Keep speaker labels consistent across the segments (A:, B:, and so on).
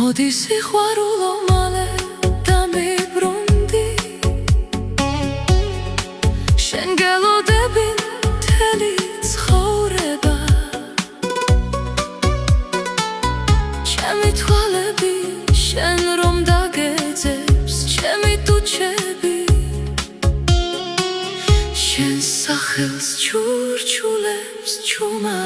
A: მოდი სიყვარულო მალე დამიბრუნდი შენ გელოდები მთელი ცხოვრება ჩემი თვალები შენ რომ დაგეძებს ჩემი ტუჩები შენ სახელს ჩურჩულებს ჩუმა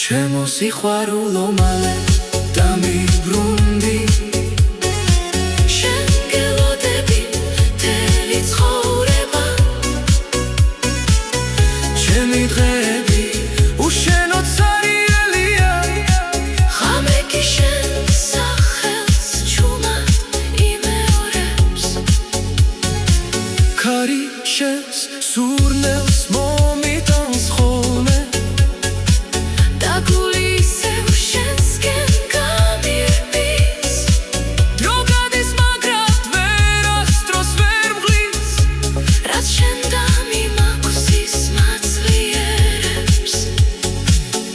A: ჩემო სიყვარულო მალე დამიბრუნდი შენ გელოდები მთელი ცხოვრება ჩემი დღეები უშენო ცარიელია ხამეკი შენ სახელს ჩუმად იმეორებს ქარი შენს სურნელს მომიტანს ხოლმე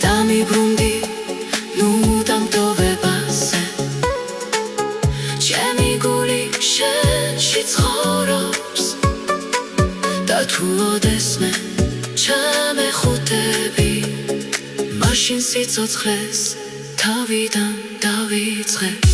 A: დამიბრუნდი ნუ დამტოვებაზე ჩემი გული შენში ცხოვრობს და თუ ოდესმე ჩამეხუტები მაშინ სიცოცხლეს თავიდან დავიწყებ